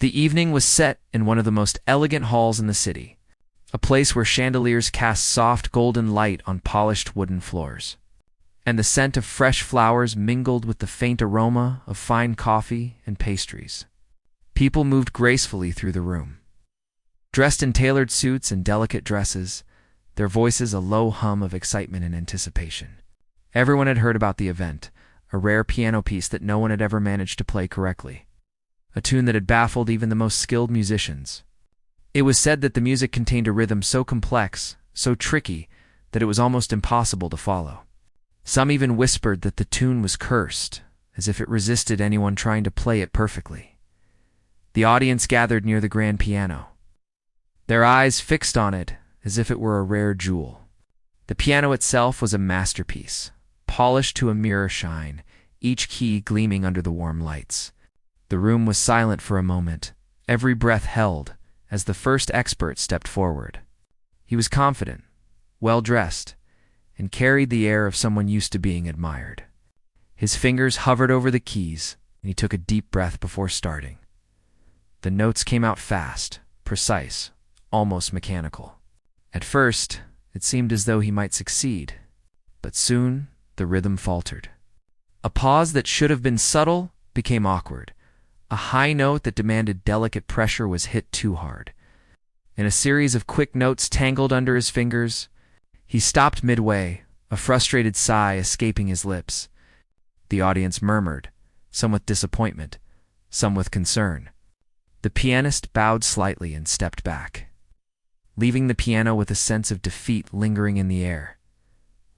The evening was set in one of the most elegant halls in the city, a place where chandeliers cast soft golden light on polished wooden floors, and the scent of fresh flowers mingled with the faint aroma of fine coffee and pastries. People moved gracefully through the room, dressed in tailored suits and delicate dresses, their voices a low hum of excitement and anticipation. Everyone had heard about the event, a rare piano piece that no one had ever managed to play correctly, a tune that had baffled even the most skilled musicians. It was said that the music contained a rhythm so complex, so tricky, that it was almost impossible to follow. Some even whispered that the tune was cursed, as if it resisted anyone trying to play it perfectly. The audience gathered near the grand piano, their eyes fixed on it as if it were a rare jewel. The piano itself was a masterpiece, polished to a mirror shine, each key gleaming under the warm lights. The room was silent for a moment, every breath held, as the first expert stepped forward. He was confident, well-dressed, and carried the air of someone used to being admired. His fingers hovered over the keys, and he took a deep breath before starting. The notes came out fast, precise, almost mechanical. At first, it seemed as though he might succeed, but soon the rhythm faltered. A pause that should have been subtle became awkward. A high note that demanded delicate pressure was hit too hard. In a series of quick notes tangled under his fingers, he stopped midway, a frustrated sigh escaping his lips. The audience murmured, some with disappointment, some with concern. The pianist bowed slightly and stepped back, leaving the piano with a sense of defeat lingering in the air.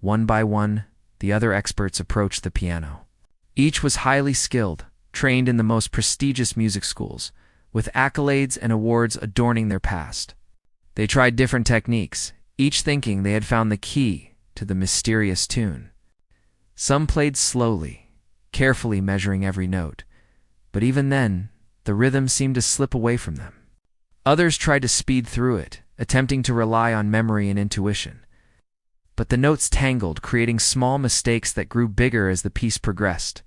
One by one, the other experts approached the piano. Each was highly skilled, trained in the most prestigious music schools, with accolades and awards adorning their past. They tried different techniques, each thinking they had found the key to the mysterious tune. Some played slowly, carefully measuring every note, but even then, the rhythm seemed to slip away from them. Others tried to speed through it, attempting to rely on memory and intuition. But the notes tangled, creating small mistakes that grew bigger as the piece progressed.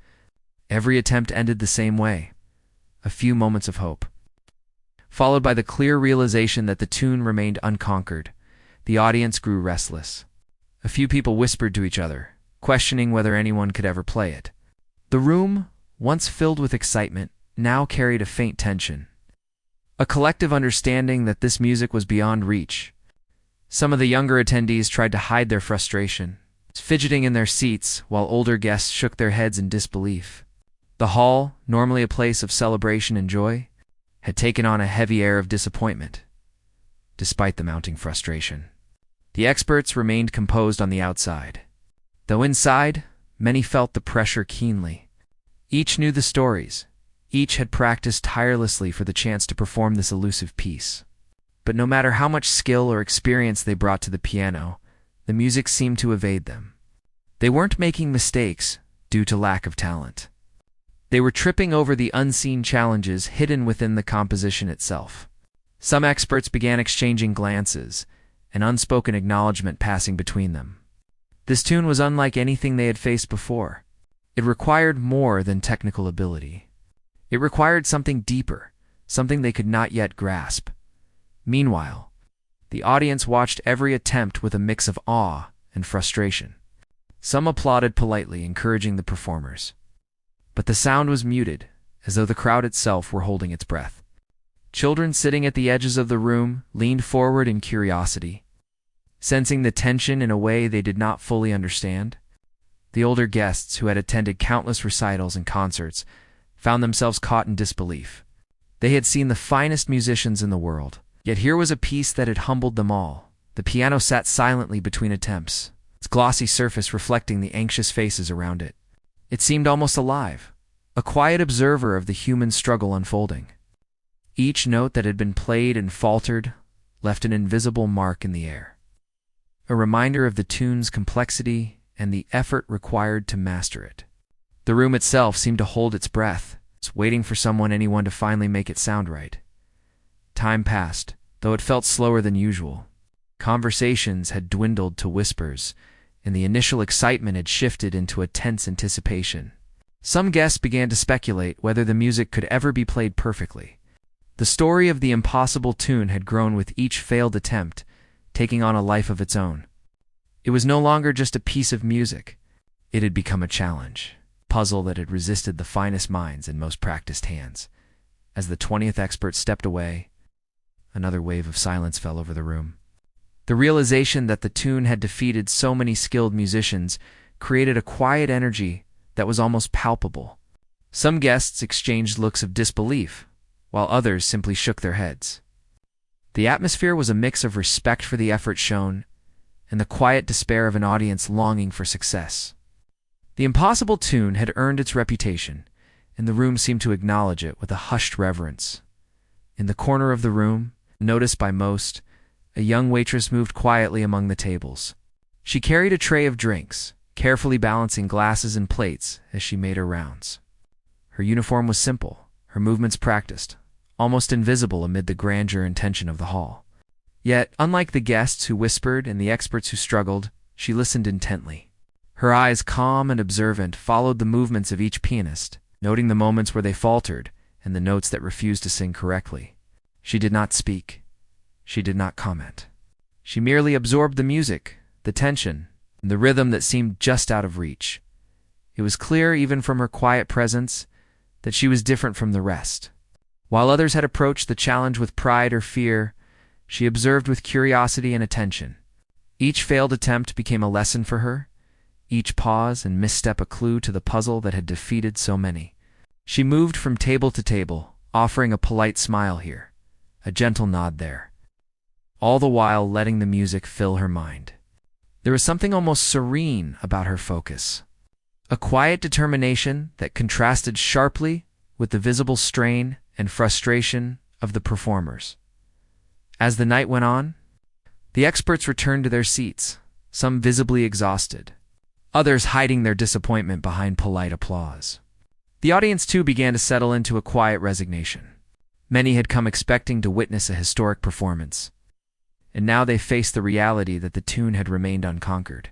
Every attempt ended the same way, a few moments of hope, followed by the clear realization that the tune remained unconquered. The audience grew restless. A few people whispered to each other, questioning whether anyone could ever play it. The room, once filled with excitement, now carried a faint tension, a collective understanding that this music was beyond reach. Some of the younger attendees tried to hide their frustration, fidgeting in their seats while older guests shook their heads in disbelief. The hall, normally a place of celebration and joy, had taken on a heavy air of disappointment, despite the mounting frustration. The experts remained composed on the outside, though inside, many felt the pressure keenly. Each knew the stories. Each had practiced tirelessly for the chance to perform this elusive piece. But no matter how much skill or experience they brought to the piano, the music seemed to evade them. They weren't making mistakes due to lack of talent. They were tripping over the unseen challenges hidden within the composition itself. Some experts began exchanging glances, an unspoken acknowledgement passing between them. This tune was unlike anything they had faced before. It required more than technical ability. It required something deeper, something they could not yet grasp. Meanwhile, the audience watched every attempt with a mix of awe and frustration. Some applauded politely, encouraging the performers. But the sound was muted, as though the crowd itself were holding its breath. Children sitting at the edges of the room leaned forward in curiosity, sensing the tension in a way they did not fully understand. The older guests, who had attended countless recitals and concerts, found themselves caught in disbelief. They had seen the finest musicians in the world, yet here was a piece that had humbled them all. The piano sat silently between attempts, its glossy surface reflecting the anxious faces around it. It seemed almost alive, a quiet observer of the human struggle unfolding. Each note that had been played and faltered left an invisible mark in the air, a reminder of the tune's complexity and the effort required to master it. The room itself seemed to hold its breath, waiting for anyone to finally make it sound right. Time passed, though it felt slower than usual. Conversations had dwindled to whispers, and the initial excitement had shifted into a tense anticipation. Some guests began to speculate whether the music could ever be played perfectly. The story of the impossible tune had grown with each failed attempt, taking on a life of its own. It was no longer just a piece of music. It had become a challenge, a puzzle that had resisted the finest minds and most practiced hands. As the 20th expert stepped away, another wave of silence fell over the room. The realization that the tune had defeated so many skilled musicians created a quiet energy that was almost palpable. Some guests exchanged looks of disbelief, while others simply shook their heads. The atmosphere was a mix of respect for the effort shown and the quiet despair of an audience longing for success. The impossible tune had earned its reputation, and the room seemed to acknowledge it with a hushed reverence. In the corner of the room, noticed by most, a young waitress moved quietly among the tables. She carried a tray of drinks, carefully balancing glasses and plates as she made her rounds. Her uniform was simple, her movements practiced, almost invisible amid the grandeur and tension of the hall. Yet, unlike the guests who whispered and the experts who struggled, she listened intently. Her eyes, calm and observant, followed the movements of each pianist, noting the moments where they faltered and the notes that refused to sing correctly. She did not speak. She did not comment. She merely absorbed the music, the tension, and the rhythm that seemed just out of reach. It was clear, even from her quiet presence, that she was different from the rest. While others had approached the challenge with pride or fear, she observed with curiosity and attention. Each failed attempt became a lesson for her, each pause and misstep a clue to the puzzle that had defeated so many. She moved from table to table, offering a polite smile here, a gentle nod there, all the while letting the music fill her mind. There was something almost serene about her focus, a quiet determination that contrasted sharply with the visible strain and frustration of the performers. As the night went on, the experts returned to their seats, some visibly exhausted, others hiding their disappointment behind polite applause. The audience too began to settle into a quiet resignation. Many had come expecting to witness a historic performance, and now they faced the reality that the tune had remained unconquered.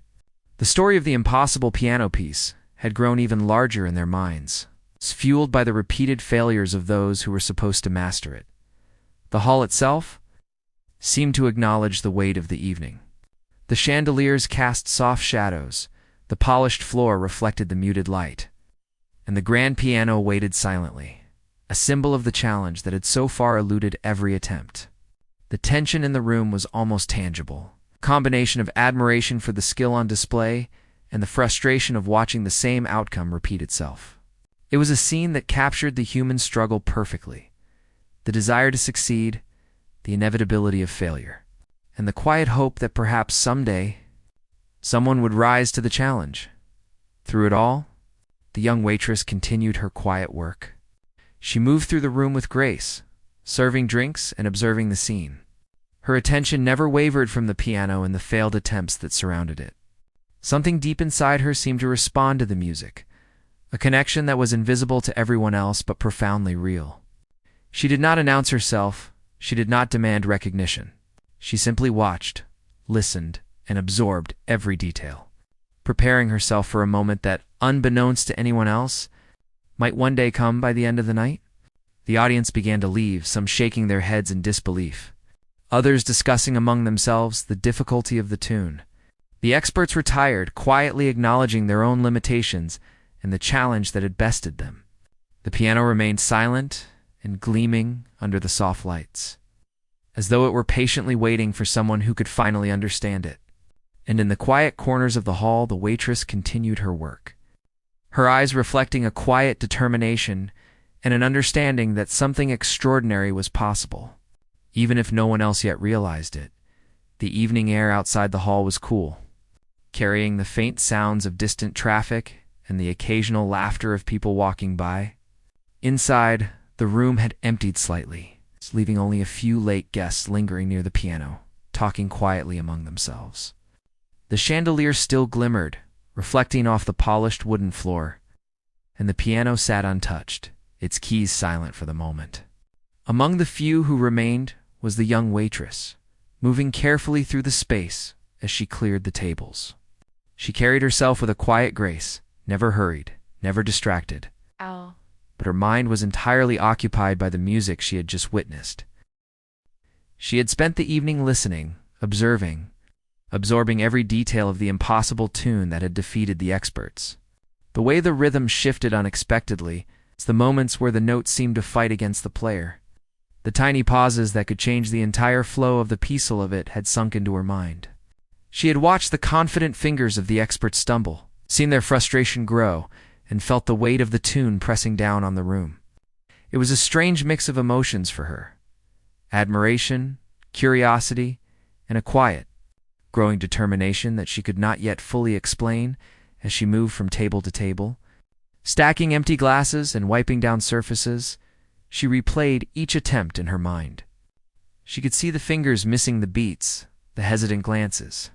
The story of the impossible piano piece had grown even larger in their minds, fueled by the repeated failures of those who were supposed to master it. The hall itself seemed to acknowledge the weight of the evening. The chandeliers cast soft shadows, the polished floor reflected the muted light, and the grand piano waited silently, a symbol of the challenge that had so far eluded every attempt. The tension in the room was almost tangible, a combination of admiration for the skill on display and the frustration of watching the same outcome repeat itself. It was a scene that captured the human struggle perfectly, the desire to succeed, the inevitability of failure, and the quiet hope that perhaps someday someone would rise to the challenge. Through it all, the young waitress continued her quiet work. She moved through the room with grace, serving drinks and observing the scene. Her attention never wavered from the piano and the failed attempts that surrounded it. Something deep inside her seemed to respond to the music, a connection that was invisible to everyone else but profoundly real. She did not announce herself. She did not demand recognition. She simply watched, listened, and absorbed every detail, preparing herself for a moment that, unbeknownst to anyone else, might one day come by the end of the night. The audience began to leave, some shaking their heads in disbelief, others discussing among themselves the difficulty of the tune. The experts retired, quietly acknowledging their own limitations and the challenge that had bested them. The piano remained silent and gleaming under the soft lights, as though it were patiently waiting for someone who could finally understand it. And in the quiet corners of the hall, the waitress continued her work, her eyes reflecting a quiet determination and an understanding that something extraordinary was possible. Even if no one else yet realized it, the evening air outside the hall was cool, carrying the faint sounds of distant traffic and the occasional laughter of people walking by. Inside, the room had emptied slightly, leaving only a few late guests lingering near the piano, talking quietly among themselves. The chandelier still glimmered, reflecting off the polished wooden floor, and the piano sat untouched, its keys silent for the moment. Among the few who remained was the young waitress, moving carefully through the space as she cleared the tables. She carried herself with a quiet grace, never hurried, never distracted. Ow. but her mind was entirely occupied by the music she had just witnessed. She had spent the evening listening, observing, absorbing every detail of the impossible tune that had defeated the experts. The way the rhythm shifted unexpectedly, the moments where the notes seemed to fight against the player, the tiny pauses that could change the entire flow of the piece of it had sunk into her mind. She had watched the confident fingers of the experts stumble, seen their frustration grow, and felt the weight of the tune pressing down on the room. It was a strange mix of emotions for her: admiration, curiosity, and a quiet, growing determination that she could not yet fully explain. As she moved from table to table, stacking empty glasses and wiping down surfaces, she replayed each attempt in her mind. She could see the fingers missing the beats, the hesitant glances,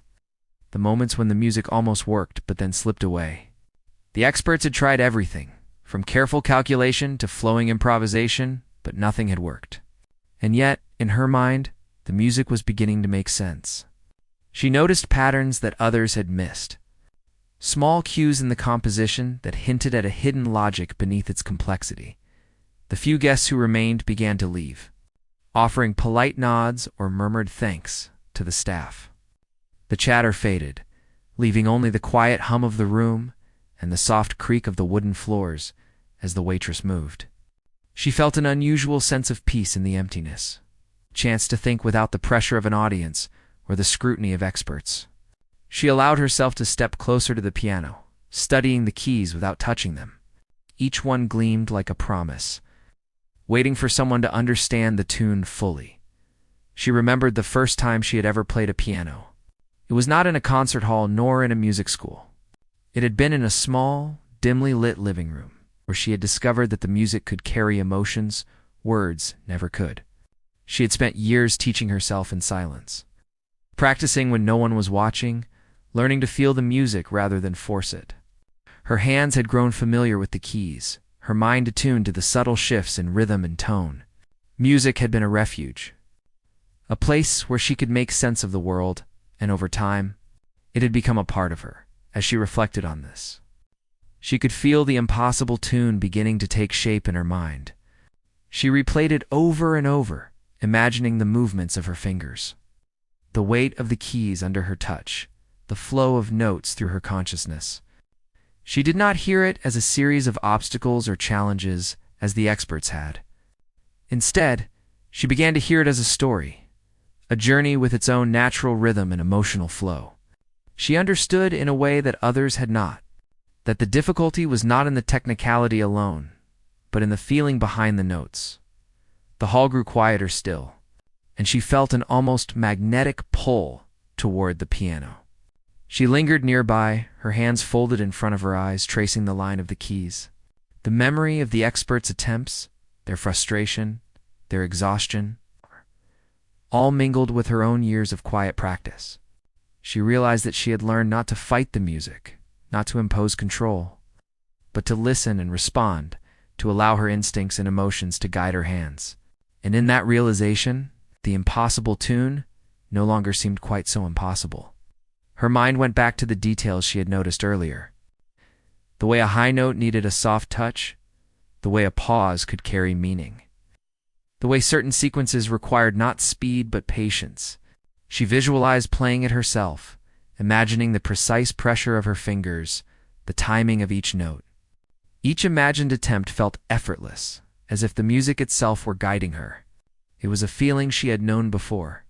the moments when the music almost worked but then slipped away. The experts had tried everything, from careful calculation to flowing improvisation, but nothing had worked. And yet, in her mind, the music was beginning to make sense. She noticed patterns that others had missed, small cues in the composition that hinted at a hidden logic beneath its complexity. The few guests who remained began to leave, offering polite nods or murmured thanks to the staff. The chatter faded, leaving only the quiet hum of the room and the soft creak of the wooden floors as the waitress moved. She felt an unusual sense of peace in the emptiness, a chance to think without the pressure of an audience or the scrutiny of experts. She allowed herself to step closer to the piano, studying the keys without touching them. Each one gleamed like a promise, waiting for someone to understand the tune fully. She remembered the first time she had ever played a piano. It was not in a concert hall nor in a music school. It had been in a small, dimly lit living room, where she had discovered that the music could carry emotions words never could. She had spent years teaching herself in silence, practicing when no one was watching, learning to feel the music rather than force it. Her hands had grown familiar with the keys, her mind attuned to the subtle shifts in rhythm and tone. Music had been a refuge, a place where she could make sense of the world, and over time, it had become a part of her. As she reflected on this, she could feel the impossible tune beginning to take shape in her mind. She replayed it over and over, imagining the movements of her fingers, the weight of the keys under her touch, the flow of notes through her consciousness. She did not hear it as a series of obstacles or challenges as the experts had. Instead, she began to hear it as a story, a journey with its own natural rhythm and emotional flow. She understood in a way that others had not, that the difficulty was not in the technicality alone, but in the feeling behind the notes. The hall grew quieter still, and she felt an almost magnetic pull toward the piano. She lingered nearby, her hands folded in front of her eyes, tracing the line of the keys. The memory of the experts' attempts, their frustration, their exhaustion, all mingled with her own years of quiet practice. She realized that she had learned not to fight the music, not to impose control, but to listen and respond, to allow her instincts and emotions to guide her hands. And in that realization, the impossible tune no longer seemed quite so impossible. Her mind went back to the details she had noticed earlier. The way a high note needed a soft touch, the way a pause could carry meaning, the way certain sequences required not speed but patience. She visualized playing it herself, imagining the precise pressure of her fingers, the timing of each note. Each imagined attempt felt effortless, as if the music itself were guiding her. It was a feeling she had known before,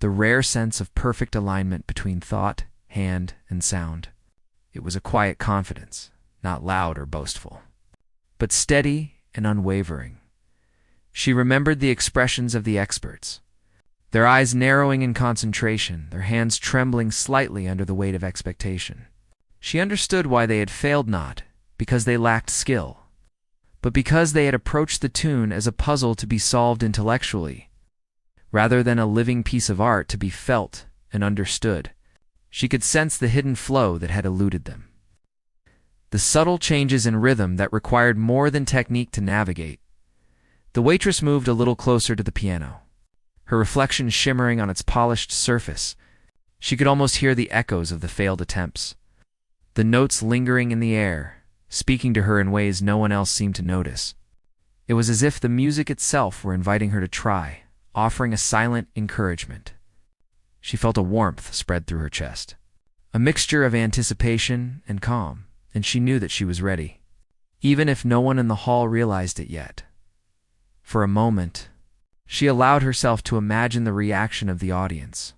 the rare sense of perfect alignment between thought, hand, and sound. It was a quiet confidence, not loud or boastful, but steady and unwavering. She remembered the expressions of the experts, their eyes narrowing in concentration, their hands trembling slightly under the weight of expectation. She understood why they had failed, not because they lacked skill, but because they had approached the tune as a puzzle to be solved intellectually, rather than a living piece of art to be felt and understood. She could sense the hidden flow that had eluded them, the subtle changes in rhythm that required more than technique to navigate. The waitress moved a little closer to the piano, her reflection shimmering on its polished surface. She could almost hear the echoes of the failed attempts, the notes lingering in the air, speaking to her in ways no one else seemed to notice. It was as if the music itself were inviting her to try, offering a silent encouragement. She felt a warmth spread through her chest, a mixture of anticipation and calm, and she knew that she was ready, even if no one in the hall realized it yet. For a moment, she allowed herself to imagine the reaction of the audience.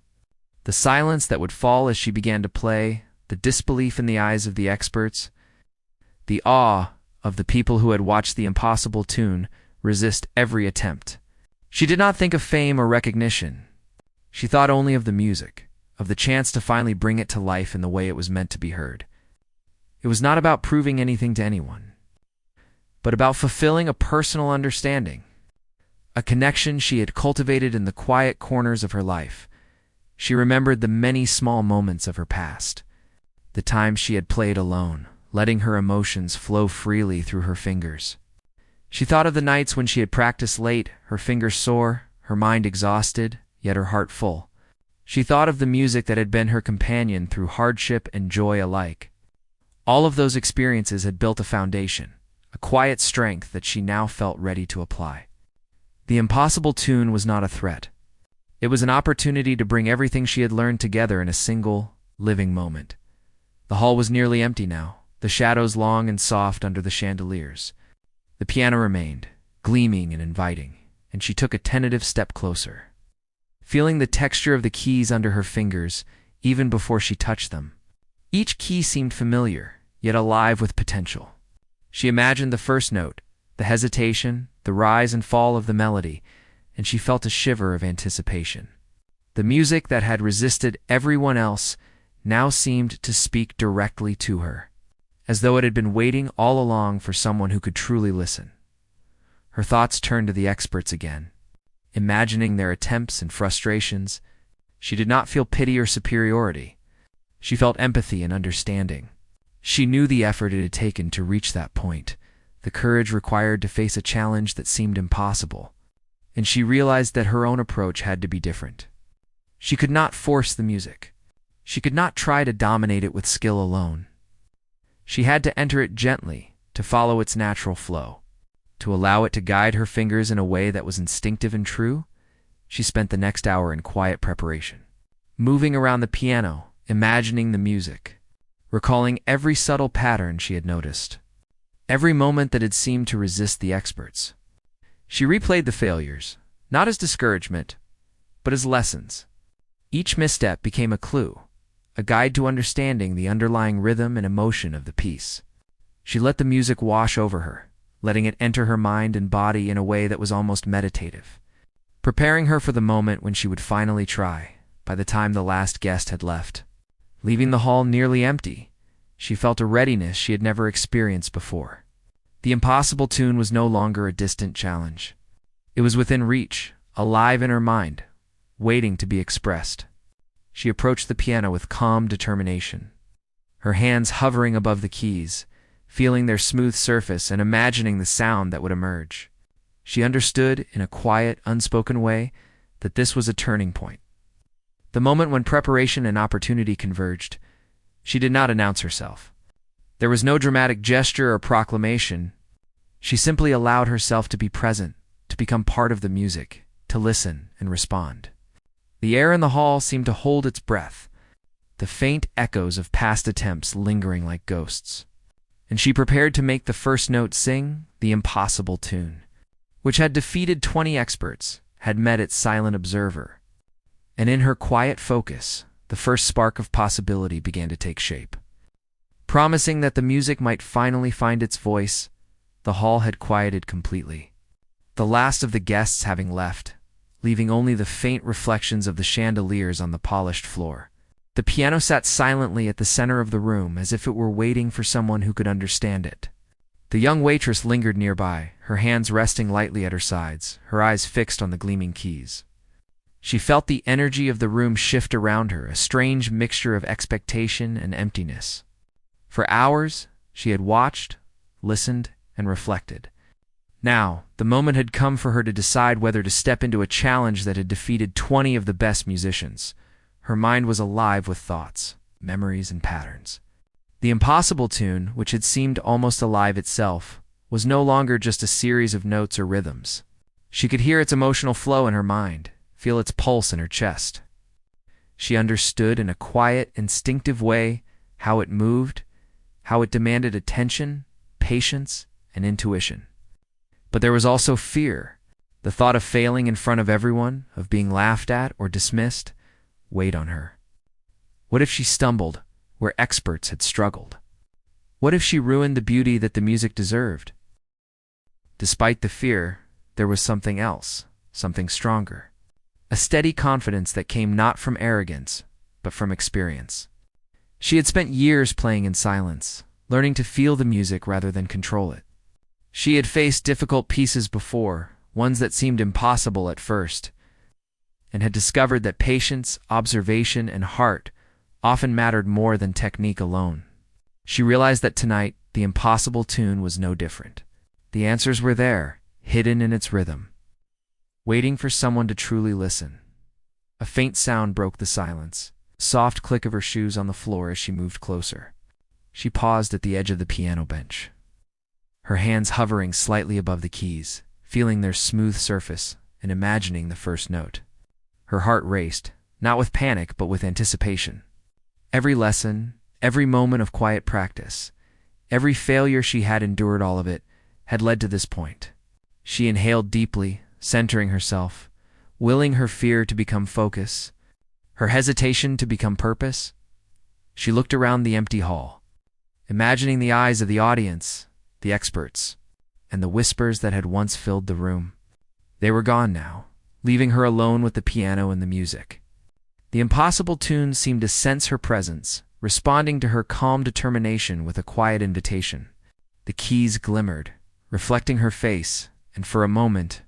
The silence that would fall as she began to play, the disbelief in the eyes of the experts, the awe of the people who had watched the impossible tune resist every attempt. She did not think of fame or recognition. She thought only of the music, of the chance to finally bring it to life in the way it was meant to be heard. It was not about proving anything to anyone, but about fulfilling a personal understanding, a connection she had cultivated in the quiet corners of her life. She remembered the many small moments of her past, the times she had played alone, letting her emotions flow freely through her fingers. She thought of the nights when she had practiced late, her fingers sore, her mind exhausted, yet her heart full. She thought of the music that had been her companion through hardship and joy alike. All of those experiences had built a foundation, a quiet strength that she now felt ready to apply. The impossible tune was not a threat. It was an opportunity to bring everything she had learned together in a single, living moment. The hall was nearly empty now, the shadows long and soft under the chandeliers. The piano remained, gleaming and inviting, and she took a tentative step closer, feeling the texture of the keys under her fingers even before she touched them. Each key seemed familiar, yet alive with potential. She imagined the first note, the hesitation, the rise and fall of the melody, and she felt a shiver of anticipation. The music that had resisted everyone else now seemed to speak directly to her, as though it had been waiting all along for someone who could truly listen. Her thoughts turned to the experts again, imagining their attempts and frustrations. She did not feel pity or superiority. She felt empathy and understanding. She knew the effort it had taken to reach that point, the courage required to face a challenge that seemed impossible, and she realized that her own approach had to be different. She could not force the music. She could not try to dominate it with skill alone. She had to enter it gently, to follow its natural flow, to allow it to guide her fingers in a way that was instinctive and true. She spent the next hour in quiet preparation, moving around the piano, imagining the music, recalling every subtle pattern she had noticed, every moment that had seemed to resist the experts. She replayed the failures, not as discouragement, but as lessons. Each misstep became a clue, a guide to understanding the underlying rhythm and emotion of the piece. She let the music wash over her, letting it enter her mind and body in a way that was almost meditative, preparing her for the moment when she would finally try. By the time the last guest had left, leaving the hall nearly empty, she felt a readiness she had never experienced before. The impossible tune was no longer a distant challenge. It was within reach, alive in her mind, waiting to be expressed. She approached the piano with calm determination, her hands hovering above the keys, feeling their smooth surface and imagining the sound that would emerge. She understood, in a quiet, unspoken way, that this was a turning point, the moment when preparation and opportunity converged. She did not announce herself. There was no dramatic gesture or proclamation. She simply allowed herself to be present, to become part of the music, to listen and respond. The air in the hall seemed to hold its breath, the faint echoes of past attempts lingering like ghosts. And she prepared to make the first note sing the impossible tune, which had defeated 20 experts, had met its silent observer. And in her quiet focus, the first spark of possibility began to take shape. Promising that the music might finally find its voice, the hall had quieted completely, the last of the guests having left, leaving only the faint reflections of the chandeliers on the polished floor. The piano sat silently at the center of the room, as if it were waiting for someone who could understand it. The young waitress lingered nearby, her hands resting lightly at her sides, her eyes fixed on the gleaming keys. She felt the energy of the room shift around her, a strange mixture of expectation and emptiness. For hours, she had watched, listened, and reflected. Now, the moment had come for her to decide whether to step into a challenge that had defeated 20 of the best musicians. Her mind was alive with thoughts, memories, and patterns. The impossible tune, which had seemed almost alive itself, was no longer just a series of notes or rhythms. She could hear its emotional flow in her mind, feel its pulse in her chest. She understood in a quiet, instinctive way how it moved, how it demanded attention, patience, and intuition. But there was also fear. The thought of failing in front of everyone, of being laughed at or dismissed, weighed on her. What if she stumbled where experts had struggled? What if she ruined the beauty that the music deserved? Despite the fear, there was something else, something stronger. A steady confidence that came not from arrogance, but from experience. She had spent years playing in silence, learning to feel the music rather than control it. She had faced difficult pieces before, ones that seemed impossible at first, and had discovered that patience, observation, and heart often mattered more than technique alone. She realized that tonight, the impossible tune was no different. The answers were there, hidden in its rhythm, waiting for someone to truly listen. A faint sound broke the silence, a soft click of her shoes on the floor as she moved closer. She paused at the edge of the piano bench, her hands hovering slightly above the keys, feeling their smooth surface and imagining the first note. Her heart raced, not with panic but with anticipation. Every lesson, every moment of quiet practice, every failure she had endured, all of it, had led to this point. She inhaled deeply, centering herself, willing her fear to become focus, her hesitation to become purpose. She looked around the empty hall, imagining the eyes of the audience, the experts, and the whispers that had once filled the room. They were gone now, leaving her alone with the piano and the music. The impossible tune seemed to sense her presence, responding to her calm determination with a quiet invitation. The keys glimmered, reflecting her face, and for a moment,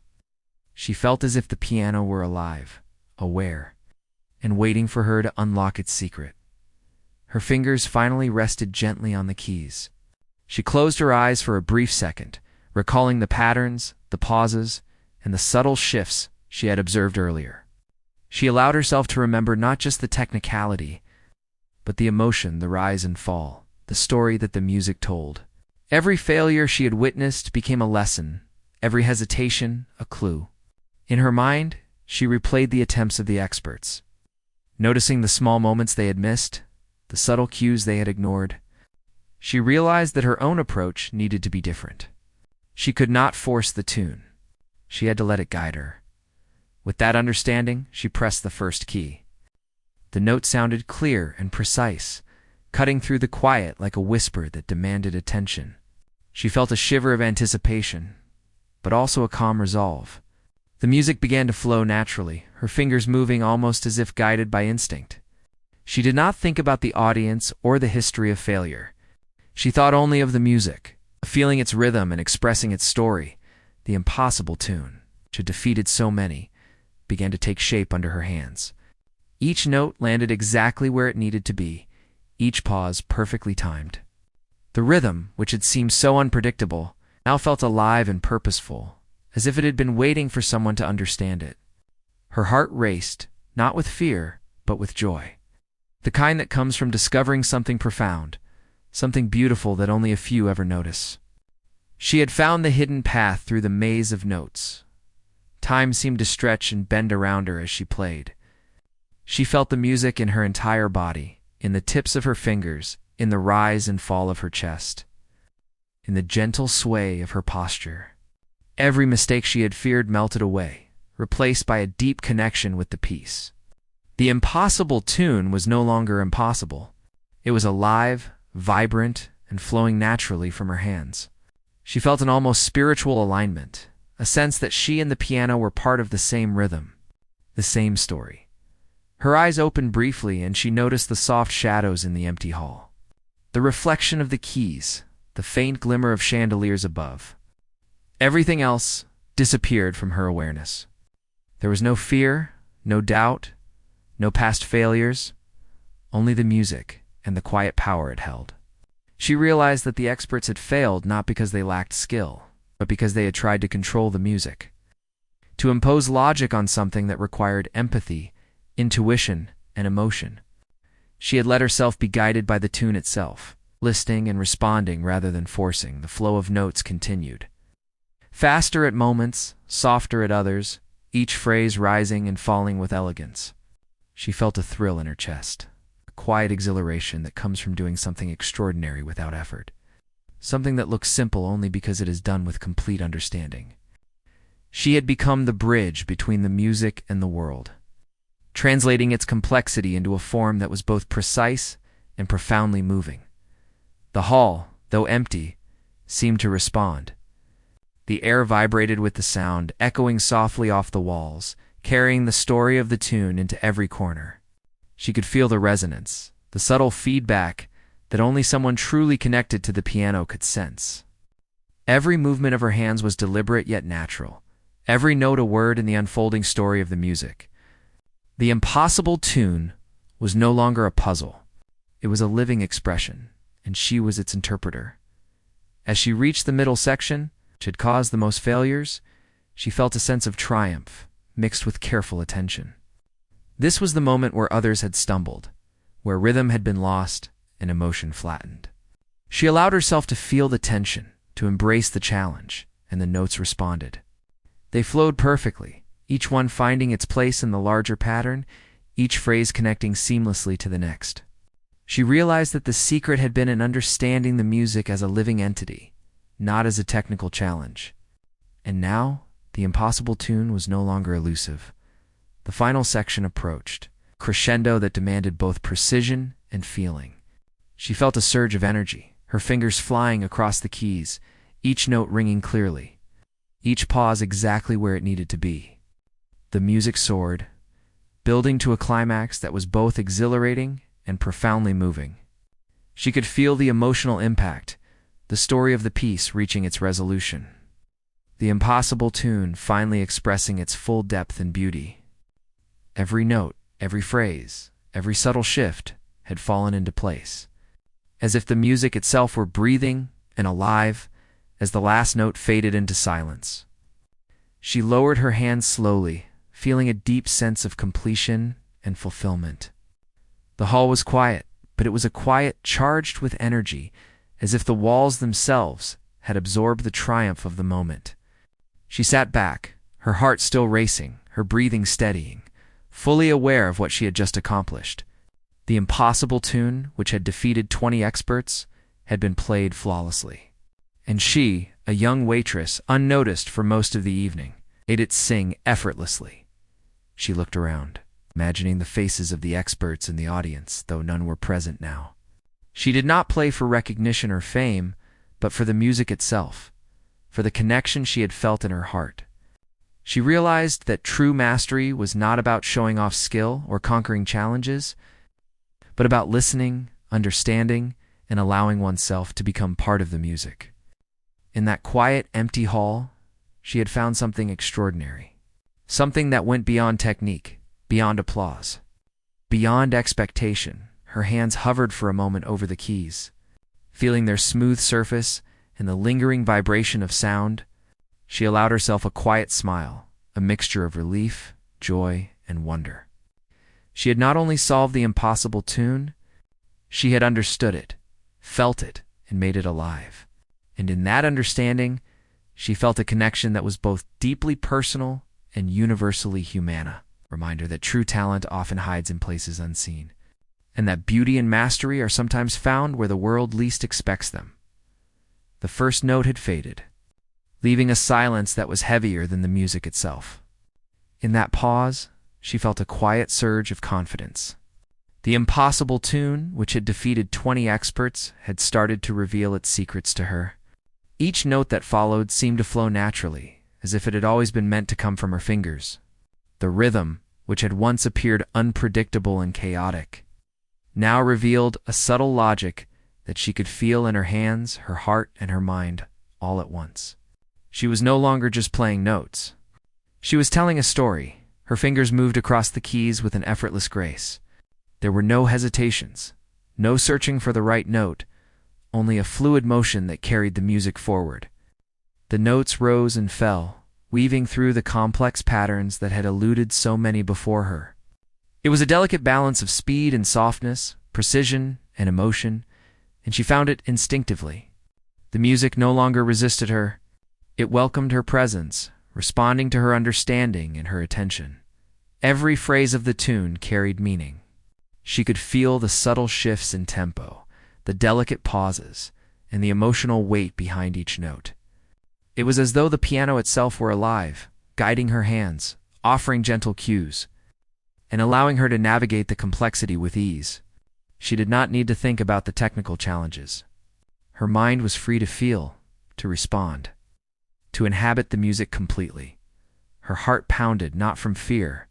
she felt as if the piano were alive, aware, and waiting for her to unlock its secret. Her fingers finally rested gently on the keys. She closed her eyes for a brief second, recalling the patterns, the pauses, and the subtle shifts she had observed earlier. She allowed herself to remember not just the technicality, but the emotion, the rise and fall, the story that the music told. Every failure she had witnessed became a lesson, every hesitation a clue. In her mind, she replayed the attempts of the experts, noticing the small moments they had missed, the subtle cues they had ignored. She realized that her own approach needed to be different. She could not force the tune. She had to let it guide her. With that understanding, she pressed the first key. The note sounded clear and precise, cutting through the quiet like a whisper that demanded attention. She felt a shiver of anticipation, but also a calm resolve. The music began to flow naturally, her fingers moving almost as if guided by instinct. She did not think about the audience or the history of failure. She thought only of the music, feeling its rhythm and expressing its story. The impossible tune, which had defeated so many, began to take shape under her hands. Each note landed exactly where it needed to be, each pause perfectly timed. The rhythm, which had seemed so unpredictable, now felt alive and purposeful, as if it had been waiting for someone to understand it. Her heart raced, not with fear, but with joy. The kind that comes from discovering something profound, something beautiful that only a few ever notice. She had found the hidden path through the maze of notes. Time seemed to stretch and bend around her as she played. She felt the music in her entire body, in the tips of her fingers, in the rise and fall of her chest, in the gentle sway of her posture. Every mistake she had feared melted away, replaced by a deep connection with the piece. The impossible tune was no longer impossible. It was alive, vibrant, and flowing naturally from her hands. She felt an almost spiritual alignment, a sense that she and the piano were part of the same rhythm, the same story. Her eyes opened briefly and she noticed the soft shadows in the empty hall, the reflection of the keys, the faint glimmer of chandeliers above. Everything else disappeared from her awareness. There was no fear, no doubt, no past failures, only the music and the quiet power it held. She realized that the experts had failed not because they lacked skill, but because they had tried to control the music, to impose logic on something that required empathy, intuition, and emotion. She had let herself be guided by the tune itself, Listening and responding rather than forcing, the flow of notes continued. Faster at moments, softer at others, each phrase rising and falling with elegance. She felt a thrill in her chest, a quiet exhilaration that comes from doing something extraordinary without effort. Something that looks simple only because it is done with complete understanding. She had become the bridge between the music and the world, translating its complexity into a form that was both precise and profoundly moving. The hall, though empty, seemed to respond. The air vibrated with the sound, echoing softly off the walls, carrying the story of the tune into every corner. She could feel the resonance, the subtle feedback that only someone truly connected to the piano could sense. Every movement of her hands was deliberate yet natural, every note a word in the unfolding story of the music. The impossible tune was no longer a puzzle. It was a living expression, and she was its interpreter. As she reached the middle section, which had caused the most failures, she felt a sense of triumph, mixed with careful attention. This was the moment where others had stumbled, where rhythm had been lost and emotion flattened. She allowed herself to feel the tension, to embrace the challenge, and the notes responded. They flowed perfectly, each one finding its place in the larger pattern, each phrase connecting seamlessly to the next. She realized that the secret had been in understanding the music as a living entity, not as a technical challenge. And now, the impossible tune was no longer elusive. The final section approached, crescendo that demanded both precision and feeling. She felt a surge of energy, her fingers flying across the keys, each note ringing clearly, each pause exactly where it needed to be. The music soared, building to a climax that was both exhilarating and profoundly moving. She could feel the emotional impact, the story of the piece reaching its resolution. The impossible tune finally expressing its full depth and beauty. Every note, every phrase, every subtle shift had fallen into place, as if the music itself were breathing and alive as the last note faded into silence. She lowered her hands slowly, feeling a deep sense of completion and fulfillment. The hall was quiet, but it was a quiet charged with energy, as if the walls themselves had absorbed the triumph of the moment. She sat back, her heart still racing, her breathing steadying, fully aware of what she had just accomplished. The impossible tune, which had defeated 20 experts, had been played flawlessly. And she, a young waitress, unnoticed for most of the evening, made it sing effortlessly. She looked around, imagining the faces of the experts in the audience, though none were present now. She did not play for recognition or fame, but for the music itself, for the connection she had felt in her heart. She realized that true mastery was not about showing off skill or conquering challenges, but about listening, understanding, and allowing oneself to become part of the music. In that quiet, empty hall, she had found something extraordinary, something that went beyond technique, beyond applause, beyond expectation. Her hands hovered for a moment over the keys, feeling their smooth surface and the lingering vibration of sound. She allowed herself a quiet smile, a mixture of relief, joy, and wonder. She had not only solved the impossible tune, she had understood it, felt it, and made it alive. And in that understanding, she felt a connection that was both deeply personal and universally humana. Reminder that true talent often hides in places unseen, and that beauty and mastery are sometimes found where the world least expects them. The first note had faded, leaving a silence that was heavier than the music itself. In that pause, she felt a quiet surge of confidence. The impossible tune, which had defeated 20 experts, had started to reveal its secrets to her. Each note that followed seemed to flow naturally, as if it had always been meant to come from her fingers. The rhythm, which had once appeared unpredictable and chaotic, now revealed a subtle logic that she could feel in her hands, her heart, and her mind all at once. She was no longer just playing notes. She was telling a story. Her fingers moved across the keys with an effortless grace. There were no hesitations, no searching for the right note, only a fluid motion that carried the music forward. The notes rose and fell, weaving through the complex patterns that had eluded so many before her. It was a delicate balance of speed and softness, precision and emotion, and she found it instinctively. The music no longer resisted her. It welcomed her presence, responding to her understanding and her attention. Every phrase of the tune carried meaning. She could feel the subtle shifts in tempo, the delicate pauses, and the emotional weight behind each note. It was as though the piano itself were alive, guiding her hands, offering gentle cues, and allowing her to navigate the complexity with ease. She did not need to think about the technical challenges. Her mind was free to feel, to respond, to inhabit the music completely. Her heart pounded not from fear,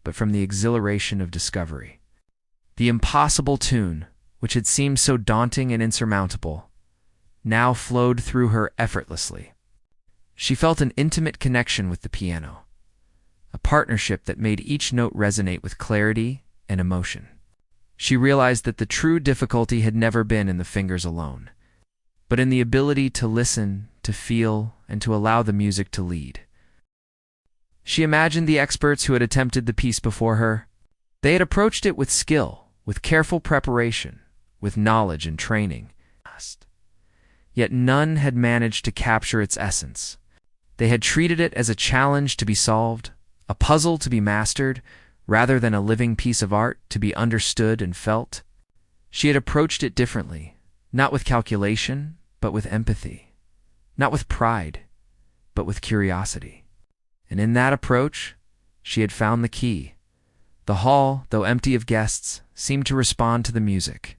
but from the exhilaration of discovery. The impossible tune, which had seemed so daunting and insurmountable, now flowed through her effortlessly. She felt an intimate connection with the piano, a partnership that made each note resonate with clarity and emotion. She realized that the true difficulty had never been in the fingers alone, but in the ability to listen, to feel, and to allow the music to lead. She imagined the experts who had attempted the piece before her. They had approached it with skill, with careful preparation, with knowledge and training. Yet none had managed to capture its essence. They had treated it as a challenge to be solved, a puzzle to be mastered, rather than a living piece of art to be understood and felt. She had approached it differently, not with calculation, but with empathy, not with pride, but with curiosity. And in that approach, she had found the key. The hall, though empty of guests, seemed to respond to the music.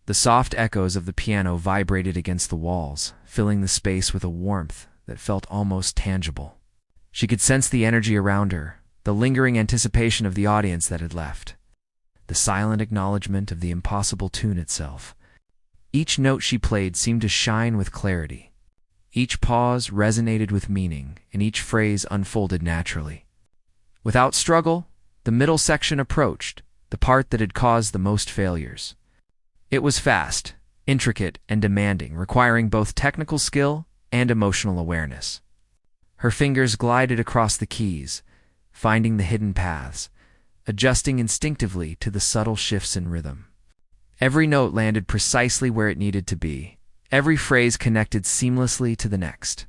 The soft echoes of the piano vibrated against the walls, filling the space with a warmth that felt almost tangible. She could sense the energy around her, the lingering anticipation of the audience that had left, the silent acknowledgement of the impossible tune itself. Each note she played seemed to shine with clarity. Each pause resonated with meaning, and each phrase unfolded naturally. Without struggle, the middle section approached, the part that had caused the most failures. It was fast, intricate, and demanding, requiring both technical skill and emotional awareness. Her fingers glided across the keys, finding the hidden paths, adjusting instinctively to the subtle shifts in rhythm. Every note landed precisely where it needed to be. Every phrase connected seamlessly to the next.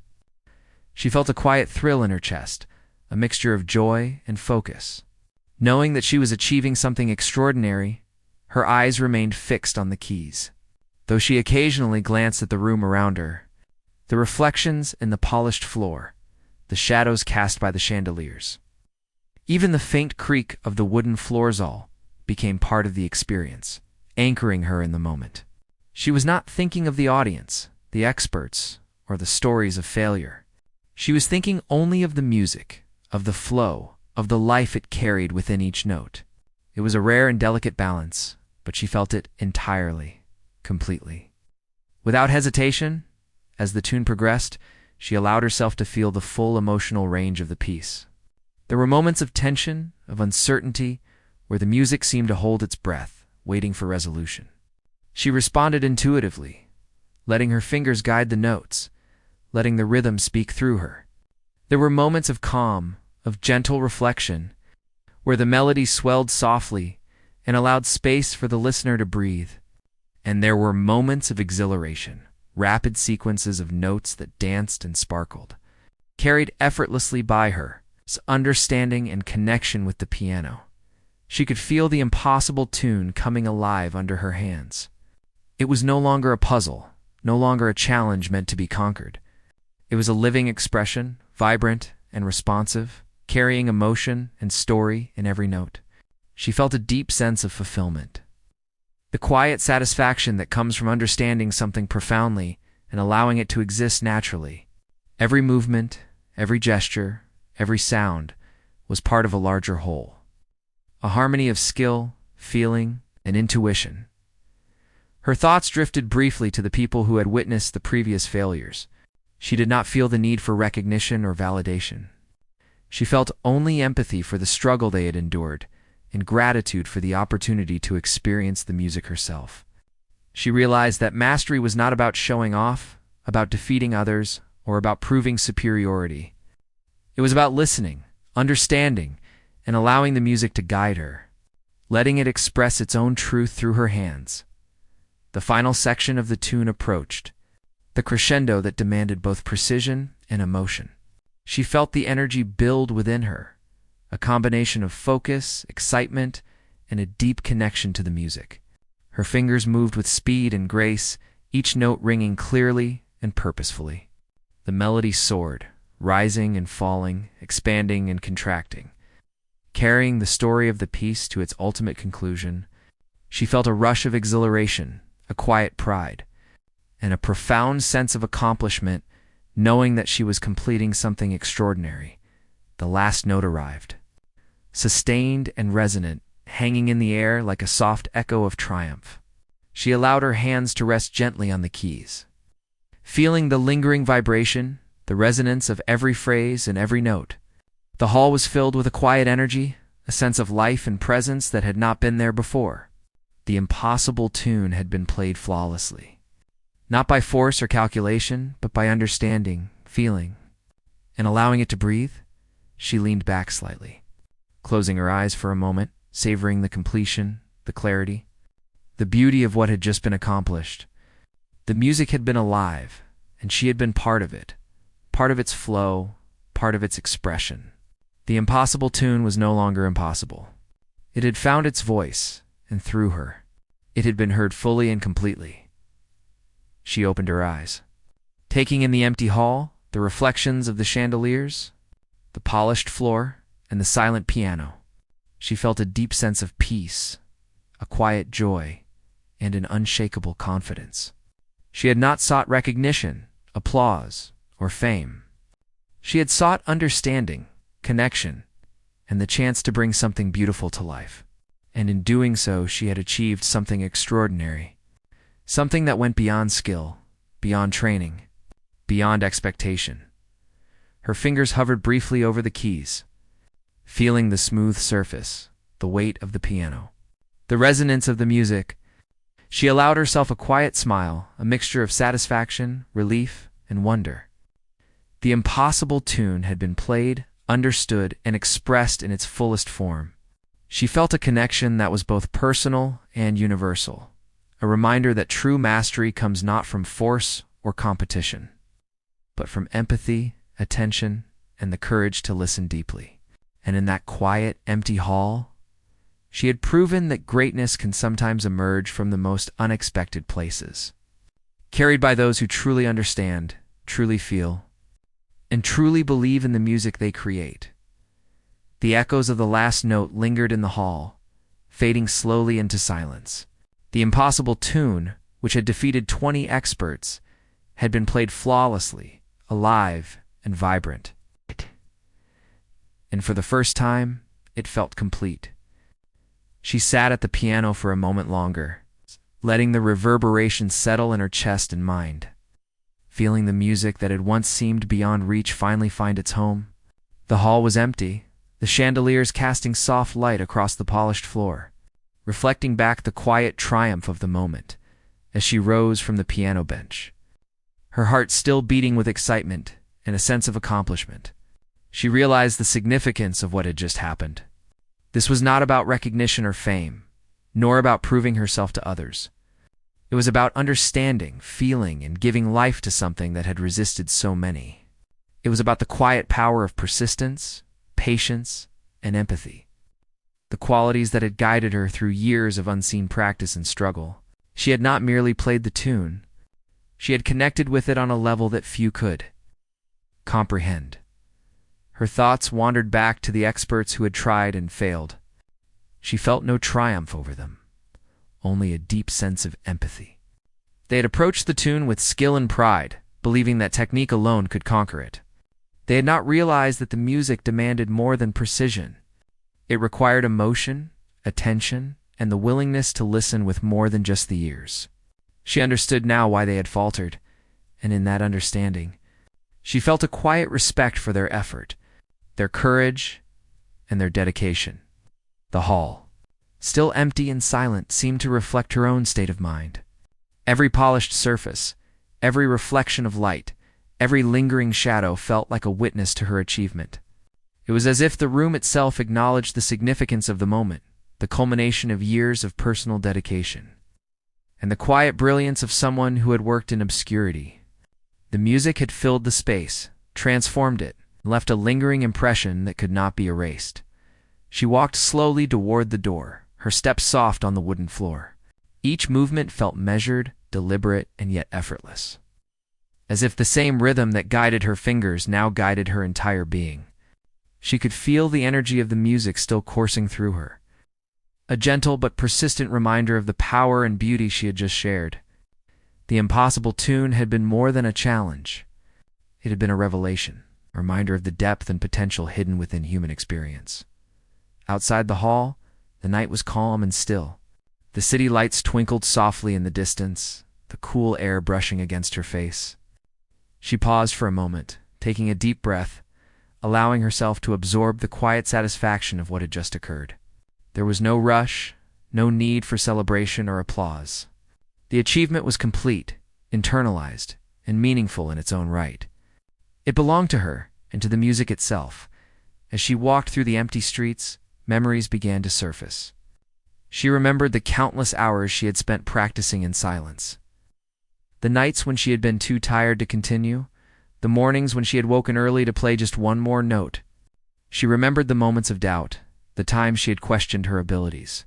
She felt a quiet thrill in her chest, a mixture of joy and focus. Knowing that she was achieving something extraordinary, her eyes remained fixed on the keys. Though she occasionally glanced at the room around her, the reflections in the polished floor, the shadows cast by the chandeliers, even the faint creak of the wooden floorsall became part of the experience, anchoring her in the moment. She was not thinking of the audience, the experts, or the stories of failure. She was thinking only of the music, of the flow, of the life it carried within each note. It was a rare and delicate balance, but she felt it entirely, completely. Without hesitation, as the tune progressed, she allowed herself to feel the full emotional range of the piece. There were moments of tension, of uncertainty, where the music seemed to hold its breath, waiting for resolution. She responded intuitively, letting her fingers guide the notes, letting the rhythm speak through her. There were moments of calm, of gentle reflection, where the melody swelled softly and allowed space for the listener to breathe. And there were moments of exhilaration, rapid sequences of notes that danced and sparkled, carried effortlessly by her, understanding and connection with the piano. She could feel the impossible tune coming alive under her hands. It was no longer a puzzle, no longer a challenge meant to be conquered. It was a living expression, vibrant and responsive, carrying emotion and story in every note. She felt a deep sense of fulfillment, the quiet satisfaction that comes from understanding something profoundly and allowing it to exist naturally. Every movement, every gesture, every sound was part of a larger whole, a harmony of skill, feeling, and intuition. Her thoughts drifted briefly to the people who had witnessed the previous failures. She did not feel the need for recognition or validation. She felt only empathy for the struggle they had endured and gratitude for the opportunity to experience the music herself. She realized that mastery was not about showing off, about defeating others, or about proving superiority. It was about listening, understanding, and allowing the music to guide her, letting it express its own truth through her hands. The final section of the tune approached, the crescendo that demanded both precision and emotion. She felt the energy build within her, a combination of focus, excitement, and a deep connection to the music. Her fingers moved with speed and grace, each note ringing clearly and purposefully. The melody soared, rising and falling, expanding and contracting. Carrying the story of the piece to its ultimate conclusion, she felt a rush of exhilaration, a quiet pride, and a profound sense of accomplishment, knowing that she was completing something extraordinary. The last note arrived, sustained and resonant, hanging in the air like a soft echo of triumph. She allowed her hands to rest gently on the keys, feeling the lingering vibration, the resonance of every phrase and every note. The hall was filled with a quiet energy, a sense of life and presence that had not been there before. The impossible tune had been played flawlessly, not by force or calculation, but by understanding, feeling, and allowing it to breathe. She leaned back slightly, closing her eyes for a moment, savoring the completion, the clarity, the beauty of what had just been accomplished. The music had been alive, and she had been part of it, part of its flow, part of its expression. The impossible tune was no longer impossible. It had found its voice, and through her, it had been heard fully and completely. She opened her eyes, taking in the empty hall, the reflections of the chandeliers, the polished floor, and the silent piano. She felt a deep sense of peace, a quiet joy, and an unshakable confidence. She had not sought recognition, applause, or fame. She had sought understanding, connection, and the chance to bring something beautiful to life. And in doing so, she had achieved something extraordinary, something that went beyond skill, beyond training, beyond expectation. Her fingers hovered briefly over the keys, feeling the smooth surface, the weight of the piano, the resonance of the music. She allowed herself a quiet smile, a mixture of satisfaction, relief, and wonder. The impossible tune had been played, understood, and expressed in its fullest form. She felt a connection that was both personal and universal, a reminder that true mastery comes not from force or competition, but from empathy, attention, and the courage to listen deeply. And in that quiet, empty hall, she had proven that greatness can sometimes emerge from the most unexpected places, carried by those who truly understand, truly feel, and truly believe in the music they create. The echoes of the last note lingered in the hall, fading slowly into silence. The impossible tune, which had defeated 20 experts, had been played flawlessly, alive and vibrant. And for the first time, it felt complete. She sat at the piano for a moment longer, letting the reverberation settle in her chest and mind, feeling the music that had once seemed beyond reach finally find its home. The hall was empty, the chandeliers casting soft light across the polished floor, reflecting back the quiet triumph of the moment as she rose from the piano bench, her heart still beating with excitement and a sense of accomplishment. She realized the significance of what had just happened. This was not about recognition or fame, nor about proving herself to others. It was about understanding, feeling, and giving life to something that had resisted so many. It was about the quiet power of persistence, patience, and empathy, the qualities that had guided her through years of unseen practice and struggle. She had not merely played the tune, she had connected with it on a level that few could comprehend. Her thoughts wandered back to the experts who had tried and failed. She felt no triumph over them, only a deep sense of empathy. They had approached the tune with skill and pride, believing that technique alone could conquer it. They had not realized that the music demanded more than precision. It required emotion, attention, and the willingness to listen with more than just the ears. She understood now why they had faltered, and in that understanding, she felt a quiet respect for their effort, their courage, and their dedication. The hall, still empty and silent, seemed to reflect her own state of mind. Every polished surface, every reflection of light, every lingering shadow felt like a witness to her achievement. It was as if the room itself acknowledged the significance of the moment, the culmination of years of personal dedication. and the quiet brilliance of someone who had worked in obscurity. The music had filled the space, transformed it, and left a lingering impression that could not be erased. She walked slowly toward the door, her steps soft on the wooden floor. Each movement felt measured, deliberate, and yet effortless, as if the same rhythm that guided her fingers now guided her entire being. She could feel the energy of the music still coursing through her, a gentle but persistent reminder of the power and beauty she had just shared. The impossible tune had been more than a challenge. It had been a revelation, a reminder of the depth and potential hidden within human experience. Outside the hall, the night was calm and still. The city lights twinkled softly in the distance, the cool air brushing against her face. She paused for a moment, taking a deep breath, allowing herself to absorb the quiet satisfaction of what had just occurred. There was no rush, no need for celebration or applause. The achievement was complete, internalized, and meaningful in its own right. It belonged to her and to the music itself. As she walked through the empty streets, memories began to surface. She remembered the countless hours she had spent practicing in silence. The nights when she had been too tired to continue, the mornings when she had woken early to play just one more note. She remembered the moments of doubt, the times she had questioned her abilities,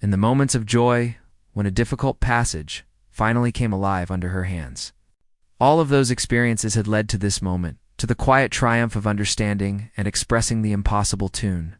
and the moments of joy when a difficult passage finally came alive under her hands. All of those experiences had led to this moment, to the quiet triumph of understanding and expressing the impossible tune.